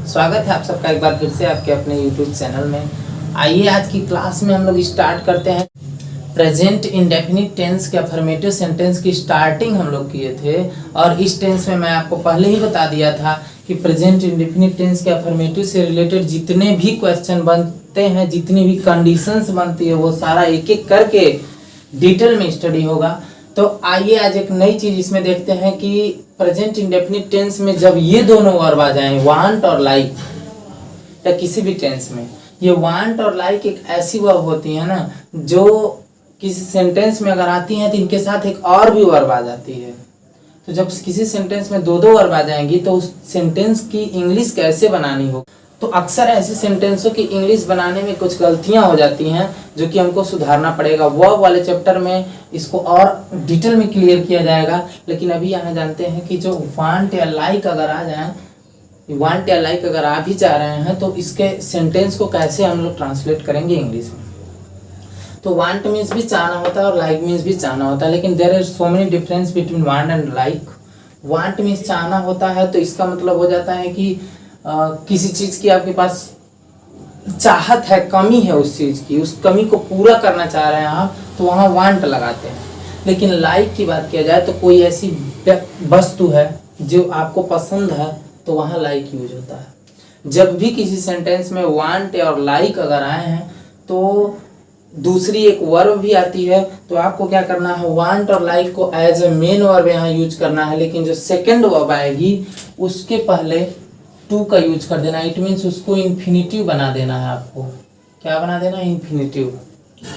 स्वागत है आप सबका एक बार फिर से आपके अपने YouTube चैनल में। आइए आज की क्लास में हम लोग स्टार्ट करते हैं। प्रेजेंट इंडेफिनिट टेंस के अफर्मेटिव सेंटेंस की स्टार्टिंग हम लोग किए थे और इस टेंस में मैं आपको पहले ही बता दिया था कि प्रेजेंट इंडेफिनिट टेंस के अफर्मेटिव से रिलेटेड जितने भी क्वेश्चन बनते हैं, जितनी भी कंडीशंस बनती है, वो सारा एक एक करके डिटेल में स्टडी होगा। तो आइए आज एक नई चीज इसमें देखते हैं कि प्रेजेंट इंडेफिनिट टेंस में जब ये दोनों वर्ब आ जाएं, वांट और लाइक, या किसी भी टेंस में ये वांट और लाइक एक ऐसी वर्ब होती है ना, जो किसी सेंटेंस में अगर आती हैं तो इनके साथ एक और भी वर्ब आ जाती है। तो जब किसी सेंटेंस में दो दो वर्ब आ जाएंगी तो उस सेंटेंस की इंग्लिश कैसे बनानी हो। तो अक्सर ऐसे सेंटेंसों की इंग्लिश बनाने में कुछ गलतियां हो जाती हैं जो कि हमको सुधारना पड़ेगा। वर्ब वाले चैप्टर में इसको और डिटेल में क्लियर किया जाएगा, लेकिन अभी यहाँ जानते हैं कि जो वांट या लाइक अगर आ जाए, वांट या लाइक अगर आ भी जा रहे हैं तो इसके सेंटेंस को कैसे हम लोग ट्रांसलेट करेंगे इंग्लिश में। तो वांट मीन्स भी चाहना होता है और लाइक मीन्स भी चाहना होता है, लेकिन there are so many difference between want and like. Want means चाहना होता है तो इसका मतलब हो जाता है कि किसी चीज की आपके पास चाहत है, कमी है उस चीज की, उस कमी को पूरा करना चाह रहे हैं आप, तो वहाँ वांट लगाते हैं। लेकिन लाइक की बात किया जाए तो कोई ऐसी वस्तु है जो आपको पसंद है तो वहाँ लाइक यूज होता है। जब भी किसी सेंटेंस में वांट और लाइक अगर आए हैं तो दूसरी एक वर्ब भी आती है, तो आपको क्या करना है, वांट और लाइक को एज ए मेन वर्ब यहाँ यूज करना है, लेकिन जो सेकेंड वर्ब आएगी उसके पहले टू का यूज कर देना। इट मीन्स उसको इन्फिनिटिव बना देना है। आपको क्या बना देना, इन्फिनिटिव।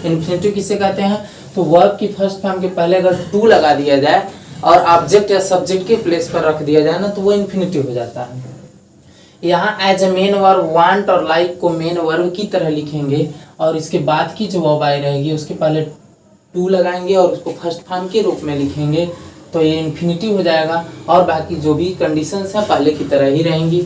इन्फिनिटिव किसे कहते हैं, तो वर्ब की फर्स्ट फॉर्म के पहले अगर टू लगा दिया जाए और ऑब्जेक्ट या सब्जेक्ट के प्लेस पर रख दिया जाए ना, तो वो इन्फिनिटिव हो जाता है। यहाँ as a main verb want और लाइक को मेन वर्ब की तरह लिखेंगे और इसके बाद की जो वर्ब आई रहेगी उसके पहले टू लगाएंगे और उसको फर्स्ट फॉर्म के रूप में लिखेंगे, तो ये इन्फिनिटिव हो जाएगा और बाकी जो भी कंडीशंस हैं पहले की तरह ही रहेंगी।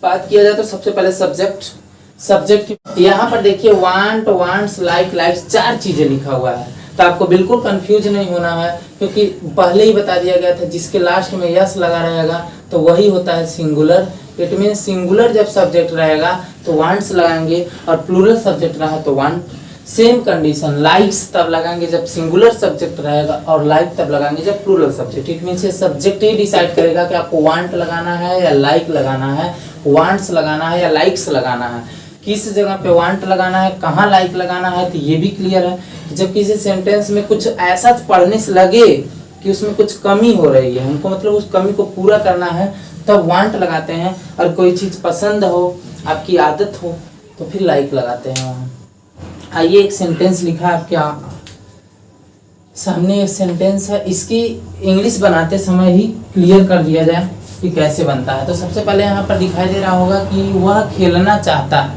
बात किया जाए तो सबसे पहले सब्जेक्ट की यहाँ पर देखिए वांट, वांट्स, लाइक, लाइक्स, चार चीजें लिखा हुआ है। तो आपको बिल्कुल कंफ्यूज नहीं होना है, क्योंकि पहले ही बता दिया गया था जिसके लास्ट में यस लगा रहेगा तो वही होता है सिंगुलर। इट मीन सिंगुलर जब सब्जेक्ट रहेगा तो वांट्स लगाएंगे और प्लूरल सब्जेक्ट रहा तो वांट। सेम कंडीशन लाइक्स तब लगाएंगे जब सिंगुलर सब्जेक्ट रहेगा और लाइक तब लगाएंगे जब plural subject. It means subject ही डिसाइड करेगा कि आपको वांट लगाना है या लाइक लगाना है, वांट्स लगाना है या लाइक्स लगाना है, किस जगह पे वांट लगाना है, कहाँ लाइक लगाना है। तो ये भी क्लियर है। जब किसी सेंटेंस में कुछ ऐसा पढ़ने से लगे कि उसमें कुछ कमी हो रही है, हमको मतलब उस कमी को पूरा करना है, तब वांट लगाते हैं। और कोई चीज़ पसंद हो, आपकी आदत हो, तो फिर लाइक लगाते हैं वहाँ। आइए एक सेंटेंस लिखा आपके सामने, एक सेंटेंस है, इसकी इंग्लिश बनाते समय ही क्लियर कर दिया जाए कि कैसे बनता है। तो सबसे पहले यहाँ पर दिखाई दे रहा होगा कि वह खेलना चाहता है।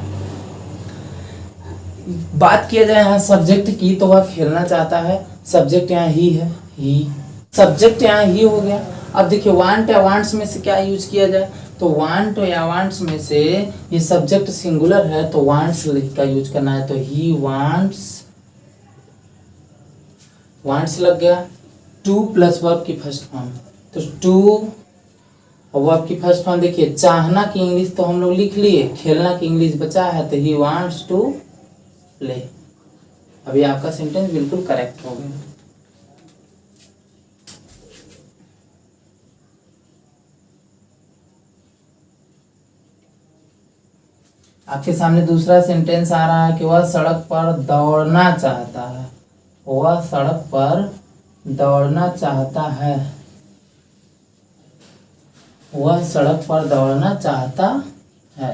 बात किया जाए यहाँ सब्जेक्ट की, तो वह खेलना चाहता है, सब्जेक्ट यहाँ ही है, ही, सब्जेक्ट यहाँ ही हो गया। अब देखिए वांट या वांट्स में से क्या यूज किया जाए, तो वांट या वांट्स में से ये सब्जेक्ट सिंगुलर है तो वांट्स का यूज करना है। तो ही वांट्स, वांट्स लग गया। टू प्लस वर्ब की फर्स्ट फॉर्म, तो टू और वर्ब की फर्स्ट फॉर्म देखिए, चाहना की इंग्लिश तो हम लोग लिख लिए, खेलना की इंग्लिश बचा है, तो ही वांट्स टू प्ले। अभी आपका सेंटेंस बिल्कुल करेक्ट हो गया। आपके सामने दूसरा सेंटेंस आ रहा है कि वह सड़क पर दौड़ना चाहता है, वह सड़क पर दौड़ना चाहता है, वह सड़क पर दौड़ना चाहता है।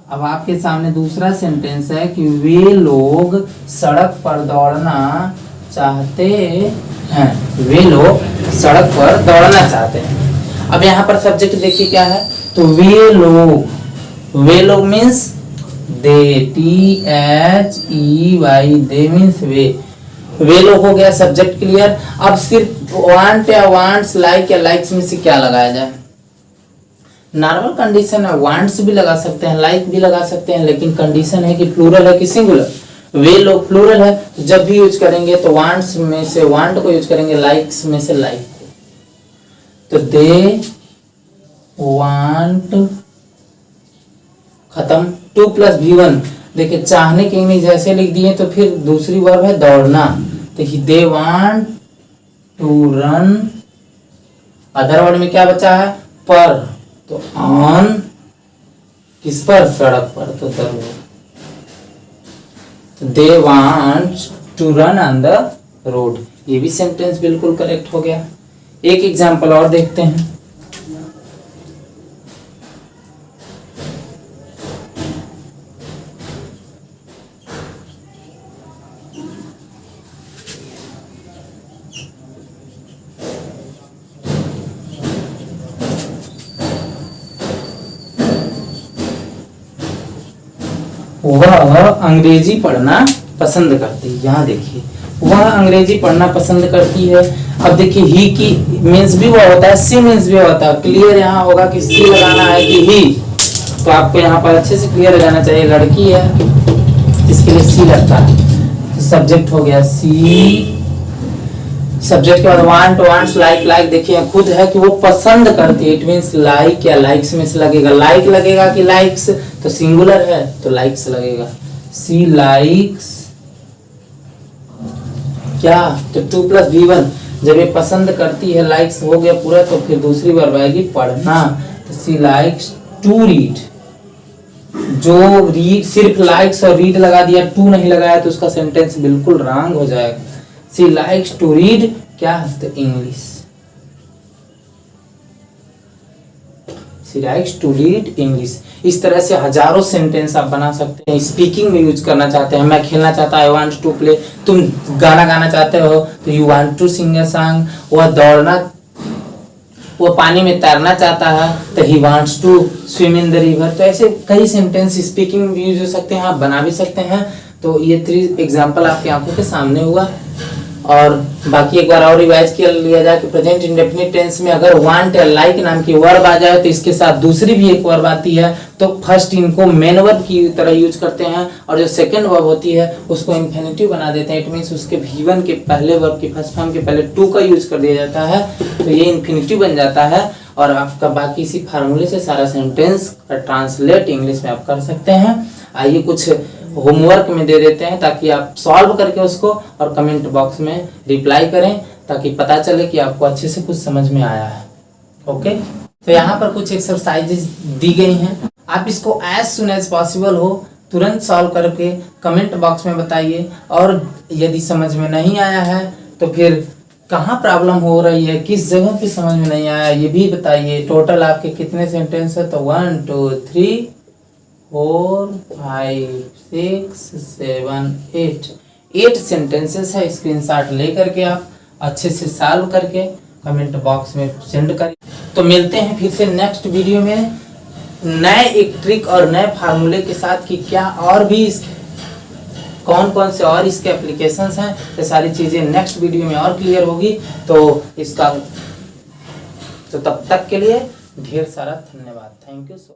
अब आपके सामने दूसरा सेंटेंस है कि वे लोग सड़क पर दौड़ना चाहते हैं, वे लोग सड़क पर दौड़ना चाहते हैं। अब यहाँ पर सब्जेक्ट देखिए क्या है, तो वे लोग means they, THEY, they means वे लोग हो गया सब्जेक्ट क्लियर। अब सिर्फ वांट या वांट्स, लाइक या लाइक्स में से क्या लगाया जाए, नॉर्मल कंडीशन है, वांट्स भी लगा सकते हैं, लाइक भी लगा सकते हैं, लेकिन कंडीशन है कि प्लूरल है कि सिंगुलर। वे लोग प्लूरल है, तो जब भी यूज करेंगे तो वांट्स में से वांट को यूज करेंगे, लाइक्स में से लाइक को। तो दे वांट, खत्म। 2 + V1, देखिए चाहने के इंग्लिश जैसे लिख दिए, तो फिर दूसरी वर्ब है दौड़ना। देखिए they want to run, other word में क्या बचा है, पर, तो ऑन, किस पर, सड़क पर, तो the road. They want to run on the road, ये भी सेंटेंस बिल्कुल करेक्ट हो गया। एक एग्जांपल और देखते हैं। वह अंग्रेजी पढ़ना पसंद करती है, यहाँ देखिए वह अंग्रेजी पढ़ना पसंद करती है। अब देखिए ही की मीन्स भी वो होता है, सी मीन्स भी होता है। क्लियर यहाँ होगा कि सी लगाना है कि ही, तो आपको यहाँ पर अच्छे से क्लियर हो जाना चाहिए। लड़की है इसके लिए सी लगता है, तो सब्जेक्ट हो गया सी। सब्जेक्ट के बाद वांट, वांट्स, लाइक, लाइक देखिए खुद है कि वो पसंद करती है, इट मीन्स लाइक या लाइक्स में से लगेगा, लाइक लगेगा कि लाइक्स, तो सिंगुलर है तो लाइक्स लगेगा। सी लाइक्स क्या, तो 2 + V1, जब ये पसंद करती है, लाइक्स हो गया पूरा, तो फिर दूसरी वर्ब आएगी पढ़ना, तो सी लाइक्स टू रीड। जो रीड सिर्फ लाइक्स और रीड लगा दिया, टू नहीं लगाया, तो उसका सेंटेंस बिल्कुल रॉन्ग हो जाएगा। सी लाइक्स टू रीड क्या, तो English. She likes to read English. इस तरह से हजारों सेंटेंस आप बना सकते हैं। स्पीकिंग में यूज करना चाहते हैं, मैं खेलना चाहता, आई वांट टू प्ले। तुम गाना गाना चाहते हो तो you want to sing a song. वह दौड़ना, वो पानी में तैरना चाहता है तो he wants to swim in the river. तो ऐसे कई सेंटेंस स्पीकिंग में यूज हो सकते हैं, आप बना भी सकते हैं। तो ये 3 एग्जाम्पल आपकी आंखों के सामने हुआ। और बाकी एक बार और रिवाइज कर लिया जाए कि प्रेजेंट इंडेफिनिट टेंस में अगर वांट या लाइक नाम की वर्ब आ जाए तो इसके साथ दूसरी भी एक वर्ब आती है, तो फर्स्ट इनको मेन वर्ब की तरह यूज करते हैं, और जो सेकंड वर्ब होती है उसको इन्फिनिटिव बना देते हैं। इट मींस उसके V1 के पहले वर्ब की फर्स्ट फॉर्म के पहले टू का यूज कर दिया जाता है, तो ये इन्फिनिटिव बन जाता है। और आपका बाकी इसी फार्मूले से सारा सेंटेंस का ट्रांसलेट इंग्लिश में आप कर सकते हैं। आइए कुछ होमवर्क में दे देते हैं ताकि आप सॉल्व करके उसको और कमेंट बॉक्स में रिप्लाई करें, ताकि पता चले कि आपको अच्छे से कुछ समझ में आया है। ओके, तो यहाँ पर कुछ एक्सरसाइजेज दी गई हैं, आप इसको एज सुन एज पॉसिबल हो तुरंत सॉल्व करके कमेंट बॉक्स में बताइए। और यदि समझ में नहीं आया है तो फिर कहाँ प्रॉब्लम हो रही है, किस जगह पे समझ में नहीं आया ये भी बताइए। टोटल आपके कितने सेंटेंस है, तो 1 2 3 4 5 6 7 8 सेंटेंसेस है। स्क्रीनशॉट लेकर के आप अच्छे से सॉल्व करके कमेंट बॉक्स में सेंड करिए। तो मिलते हैं फिर से नेक्स्ट वीडियो में नए एक ट्रिक और नए फार्मूले के साथ कि क्या और भी कौन कौन से और इसके एप्लीकेशंस हैं। ये सारी चीज़ें नेक्स्ट वीडियो में और क्लियर होगी। तो इसका, तो तब तक के लिए ढेर सारा धन्यवाद। Thank you so.